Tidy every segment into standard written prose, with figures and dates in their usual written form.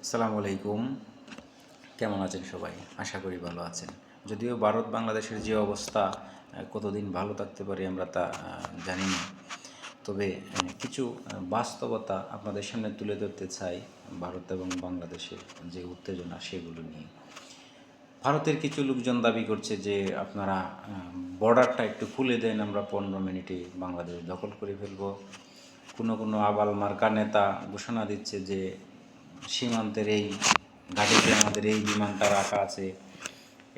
আসসালামু আলাইকুম। কেমন আছেন সবাই? আশা করি ভালো আছেন। যদিও ভারত বাংলাদেশের যে অবস্থা, কতদিন ভালো থাকতে পারি আমরা তা জানি না। তবে কিছু বাস্তবতা আপনাদের সামনে তুলে ধরতে চাই ভারত এবং বাংলাদেশের যে উত্তেজনা সেগুলো নিয়ে। ভারতের কিছু লোকজন দাবি করছে যে আপনারা বর্ডারটা একটু খুলে দেন, আমরা 15 মিনিটে বাংলাদেশ দখল করে ফেলব। কোনো আবাল মার্কা নেতা ঘোষণা দিচ্ছে যে সীমান্তের এই ঘাঁটিতে আমাদের এই বিমানটা রাখা আছে,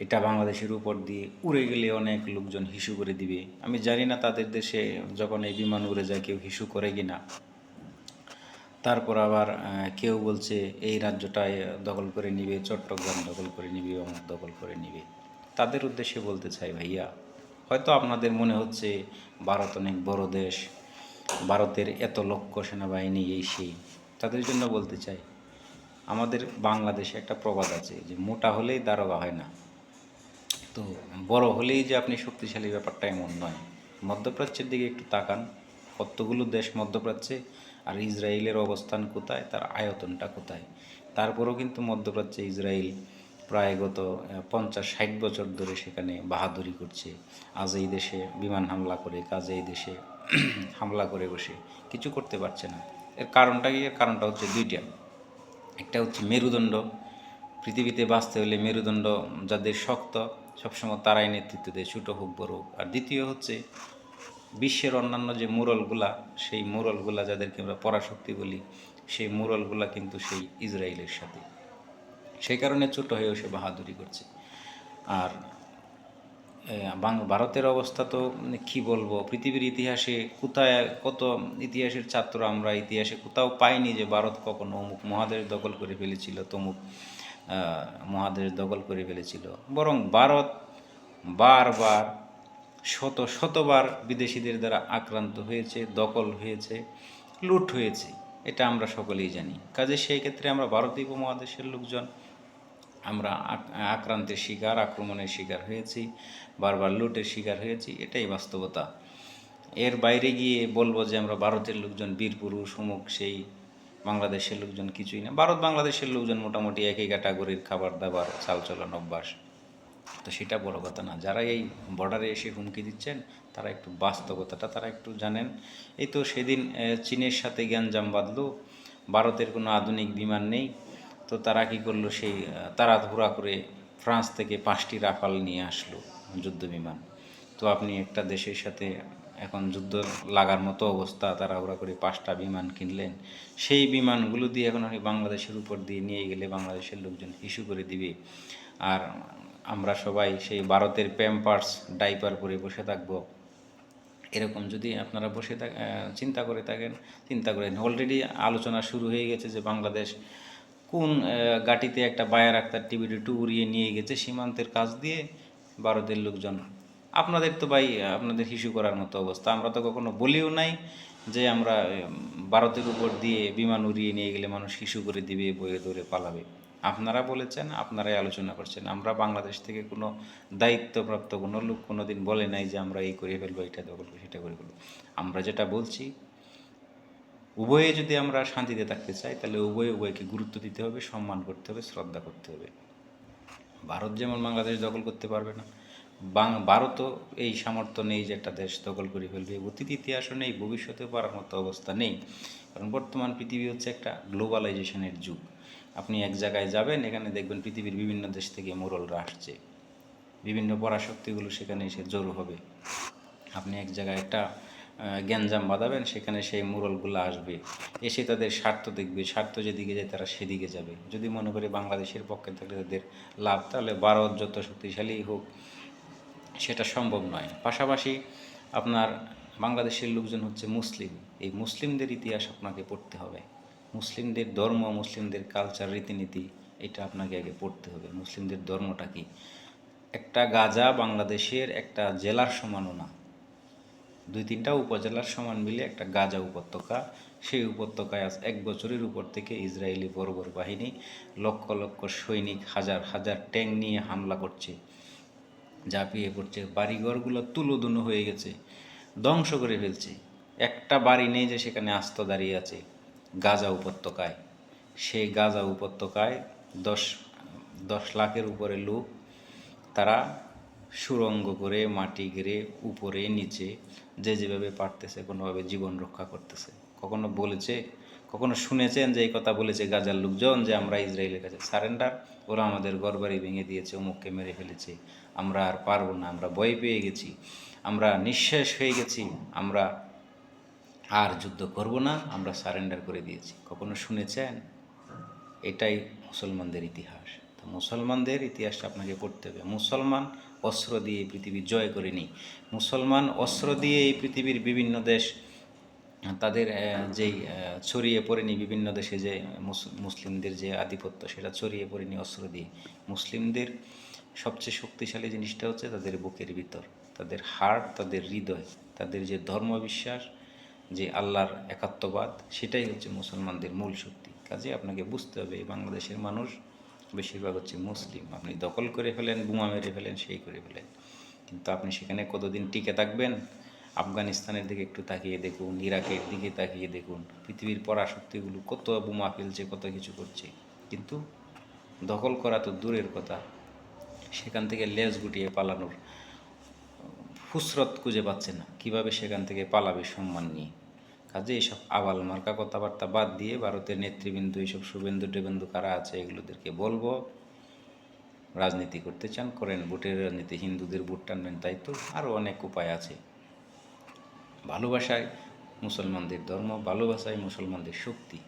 এটা বাংলাদেশের উপর দিয়ে উড়ে গেলে অনেক লোকজন হিসু করে দিবে। আমি জানি না তাদের দেশে যখন এই বিমান উড়ে যায় কেউ হিসু করে কি না। তারপর আবার কেউ বলছে এই রাজ্যটায় দখল করে নিবে, চট্টগ্রাম দখল করে নিবে, অমুক দখল করে নিবে। তাদের উদ্দেশ্যে বলতে চাই, ভাইয়া, হয়তো আপনাদের মনে হচ্ছে ভারত অনেক বড় দেশ, ভারতের এত লক্ষ সেনাবাহিনী এই সেই। তাদের জন্য বলতে চাই, আমাদের বাংলাদেশে একটা প্রবাদ আছে যে মোটা হলেই দারোগা হয় না। তো বড় হলেই যে আপনি শক্তিশালী, ব্যাপারটা এমন নয়। মধ্যপ্রাচ্যের দিকে একটু তাকান, কতগুলো দেশ মধ্যপ্রাচ্যে, আর ইসরায়েলের অবস্থান কোথায়, তার আয়তনটা কোথায়। তারপরেও কিন্তু মধ্যপ্রাচ্যে ইসরায়েল প্রায় গত 50-60 বছর ধরে সেখানে বাহাদুরি করছে। আজ এই দেশে বিমান হামলা করে, কাজে এই দেশে হামলা করে বসে কিছু করতে পারছে না। এর কারণটা কি? এর কারণটা হচ্ছে দুইটা। একটা হচ্ছে মেরুদণ্ড। পৃথিবীতে বাঁচতে হলে মেরুদণ্ড যাদের শক্ত, সবসময় তারাই নেতৃত্ব দেয়, ছোটো হোক বড় হোক। আর দ্বিতীয় হচ্ছে বিশ্বের অন্যান্য যে মোড়লগুলা, সেই মোড়লগুলা যাদেরকে আমরা পরাশক্তি বলি, সেই মোড়লগুলা কিন্তু সেই ইসরায়েলের সাথে। সেই কারণে ছোট হয়েও সে বাহাদুরি করছে। আর ভারতের অবস্থা তো কী বলবো, পৃথিবীর ইতিহাসে কোথায়, কত ইতিহাসের ছাত্র আমরা, ইতিহাসে কোথাও পাইনি যে ভারত কখনো অমুক মহাদেশ দখল করে ফেলেছিল, তমুক মহাদেশ দখল করে ফেলেছিল। বরং ভারত বারবার শতবার বিদেশিদের দ্বারা আক্রান্ত হয়েছে, দখল হয়েছে, লুট হয়েছে। এটা আমরা সকলেই জানি। কাজে সেই ক্ষেত্রে আমরা ভারতীয় উপমহাদেশের লোকজন আমরা আক্রান্তের শিকার, আক্রমণের শিকার হয়েছি, বারবার লুটের শিকার হয়েছি, এটাই বাস্তবতা। এর বাইরে গিয়ে বলবো যে আমরা ভারতের লোকজন বীর পুরুষ অমুক সেই, বাংলাদেশের লোকজন কিছুই না। ভারত বাংলাদেশের লোকজন মোটামুটি একই ক্যাটাগরির, খাবার দাবার, চালচলন, অভ্যাস। তো সেটা বড় কথা না। যারা এই বর্ডারে এসে হুমকি দিচ্ছেন তারা একটু বাস্তবতাটা তারা একটু জানেন। এই তো সেদিন চীনের সাথে গ্যাঞ্জাম বাঁধলো, ভারতের কোনো আধুনিক বিমান নেই, তো তারা কী করলো, সেই তাড়াহুড়া করে ফ্রান্স থেকে 5টি রাফাল নিয়ে আসলো যুদ্ধ বিমান। তো আপনি একটা দেশের সাথে এখন যুদ্ধ লাগার মতো অবস্থা, তাড়াহুড়া করে 5টা বিমান কিনলেন। সেই বিমানগুলো দিয়ে এখন আপনি বাংলাদেশের উপর দিয়ে নিয়ে গেলে বাংলাদেশের লোকজন ইস্যু করে দিবে। আর আমরা সবাই সেই ভারতের প্যাম্পার্স ডাইপার পরে বসে থাকবো। এরকম যদি আপনারা চিন্তা করে থাকেন, চিন্তা করেন। অলরেডি আলোচনা শুরু হয়ে গেছে যে বাংলাদেশ কোন ঘাঁটিতে একটা বায়ার আক্তার TB2 উড়িয়ে নিয়ে গেছে সীমান্তের কাছ দিয়ে ভারতের লোকজন। আপনাদের তো ভাই, আপনাদের হিসু করার মতো অবস্থা। আমরা তো কখনো বলিও নাই যে আমরা ভারতের উপর দিয়ে বিমান উড়িয়ে নিয়ে গেলে মানুষ হিসু করে দিবে, বয়ে ধরে পালাবে। আপনারা বলেছেন, আপনারাই আলোচনা করছেন। আমরা বাংলাদেশ থেকে কোনো দায়িত্বপ্রাপ্ত কোনো লোক কোনো দিন বলে নাই যে আমরা এই করে ফেলবো, এটা করবো, সেটা করে ফেলবো। আমরা যেটা বলছি, উভয়ে যদি আমরা শান্তিতে থাকতে চাই তাহলে উভয়কে গুরুত্ব দিতে হবে, সম্মান করতে হবে, শ্রদ্ধা করতে হবে। ভারত যেমন বাংলাদেশ দখল করতে পারবে না, ভারতও এই সামর্থ্য নেই যে একটা দেশ দখল করে ফেলবে। অতীত ইতিহাসও নেই, ভবিষ্যতেও পারার মতো অবস্থা নেই। কারণ বর্তমান পৃথিবী হচ্ছে একটা গ্লোবালাইজেশনের যুগ। আপনি এক জায়গায় যাবেন, এখানে দেখবেন পৃথিবীর বিভিন্ন দেশ থেকে মোড়লরা আসছে, বিভিন্ন পরাশক্তিগুলো সেখানে এসে জড়ো হবে। আপনি এক জায়গায় একটা গ্যাঞ্জাম বাঁধাবেন, সেখানে সেই মোড়লগুলো আসবে, এসে তাদের স্বার্থ দেখবে, স্বার্থ যেদিকে যায় তারা সেদিকে যাবে। যদি মনে করি বাংলাদেশের পক্ষে থাকলে তাদের লাভ, তাহলে ভারত যত শক্তিশালী হোক সেটা সম্ভব নয়। পাশাপাশি আপনার বাংলাদেশের লোকজন হচ্ছে মুসলিম, এই মুসলিমদের ইতিহাস আপনাকে পড়তে হবে, মুসলিমদের ধর্ম, মুসলিমদের কালচার, রীতিনীতি, এটা আপনাকে আগে পড়তে হবে। মুসলিমদের ধর্মটা কি? একটা গাজা বাংলাদেশের একটা জেলার সমানও না, 2-3টা উপজেলার সমান মিলে একটা গাজা উপত্যকা। সেই উপত্যকায় আজ 1 বছরের উপর থেকে ইসরায়েলি বর্বর বাহিনী লক্ষ লক্ষ সৈনিক, হাজার হাজার ট্যাঙ্ক নিয়ে হামলা করছে, ঝাঁপিয়ে পড়ছে। বাড়িঘরগুলো তুলোধুনো হয়ে গেছে, ধ্বংস করে ফেলছে। একটা বাড়ি নেই যে সেখানে আস্ত দাঁড়িয়ে আছে গাজা উপত্যকায়। সেই গাজা উপত্যকায় 10 লাখের উপরে লোক, তারা সুড়ঙ্গ করে মাটি গেড়ে উপরে নিচে যে যেভাবে পারতেছে কোনোভাবে জীবন রক্ষা করতেছে। কখনো বলেছে, কখনো শুনেছেন যে এই কথা বলেছে গাজার লোকজন যে আমরা ইসরায়েলের কাছে সারেন্ডার, ওরা আমাদের ঘরবাড়ি ভেঙে দিয়েছে, অমুককে মেরে ফেলেছে, আমরা আর পারবো না, আমরা ভয় পেয়ে গেছি, আমরা নিঃশেষ হয়ে গেছি, আমরা আর যুদ্ধ করব না, আমরা সারেন্ডার করে দিয়েছি? কখনো শুনেছেন? এটাই মুসলমানদের ইতিহাস। তো মুসলমানদের ইতিহাসটা আপনাকে পড়তে হবে। মুসলমান অস্ত্র দিয়ে এই পৃথিবী জয় করেনি। মুসলমান অস্ত্র দিয়ে এই পৃথিবীর বিভিন্ন দেশ তাদের যেই ছড়িয়ে পড়েনি, বিভিন্ন দেশে যে মুসলিমদের যে আধিপত্য সেটা ছড়িয়ে পড়েনি অস্ত্র দিয়ে। মুসলিমদের সবচেয়ে শক্তিশালী জিনিসটা হচ্ছে তাদের বুকের ভিতর, তাদের হার্ট, তাদের হৃদয়, তাদের যে ধর্মবিশ্বাস, যে আল্লাহর একাত্মবাদ, সেটাই হচ্ছে মুসলমানদের মূল শক্তি। কাজে আপনাকে বুঝতে হবে এই বাংলাদেশের মানুষ বেশিরভাগ হচ্ছে মুসলিম। আপনি দখল করে ফেলেন, বোমা মেরে ফেলেন, সেই করে ফেলেন, কিন্তু আপনি সেখানে কতদিন টিকে থাকবেন? আফগানিস্তানের দিকে একটু তাকিয়ে দেখুন, ইরাকের দিকে তাকিয়ে দেখুন, পৃথিবীর পরাশক্তিগুলো কত বোমা ফেলছে, কত কিছু করছে, কিন্তু দখল করা তো দূরের কথা, সেখান থেকে লেজ গুটিয়ে পালানোর ফুসরত খুঁজে পাচ্ছে না, কিভাবে সেখান থেকে পালাবে সম্মান নিয়ে। কাজে এইসব আবাল মার্কা কথাবার্তা বাদ দিয়ে ভারতের নেতৃবৃন্দ, এইসব শুভেন্দু টেবেন্দু কারা আছে এগুলোদেরকে বলবো, রাজনীতি করতে চান করেন, ভোটের রাজনীতি, হিন্দুদের ভোট টানবেন, তাই তো আরও অনেক উপায় আছে। ভালোবাসায় মুসলমানদের ধর্ম, ভালোবাসায় মুসলমানদের শক্তি,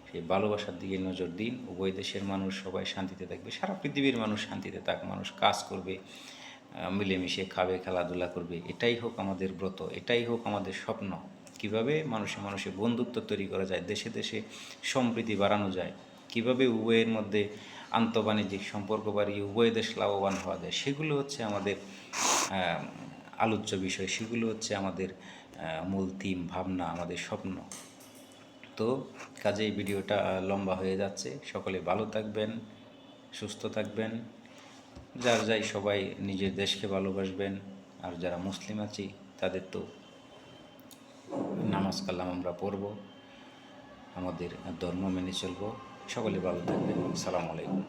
সেই ভালোবাসার দিকে নজর দিন। উভয় দেশের মানুষ সবাই শান্তিতে থাকবে, সারা পৃথিবীর মানুষ শান্তিতে থাক, মানুষ কাজ করবে, মিলেমিশে খাবে, খেলাধুলা করবে, এটাই হোক আমাদের ব্রত, এটাই হোক আমাদের স্বপ্ন। কিভাবে মানুষে মানুষে বন্ধুত্ব তৈরি করা যায়, দেশে দেশে সম্প্রীতি বাড়ানো যায়, কিভাবে উভয়ের মধ্যে আন্তঃবাণিজ্যিক সম্পর্ক বাড়িয়ে উভয় দেশ লাভবান হওয়া যায়, সেগুলো হচ্ছে আমাদের আলোচ্য বিষয়, সেগুলো হচ্ছে আমাদের মূল থিম, ভাবনা, আমাদের স্বপ্ন। তো কাজেই ভিডিওটা লম্বা হয়ে যাচ্ছে। সকলে ভালো থাকবেন, সুস্থ থাকবেন, যার যাই সবাই নিজের দেশকে ভালোবাসবেন। আর যারা মুসলিম আছি তাদের তো নামাজ কালাম আমরা পড়ব, আমাদের ধর্ম মেনে চলব। সকলে ভালো থাকবেন। আসসালামু আলাইকুম।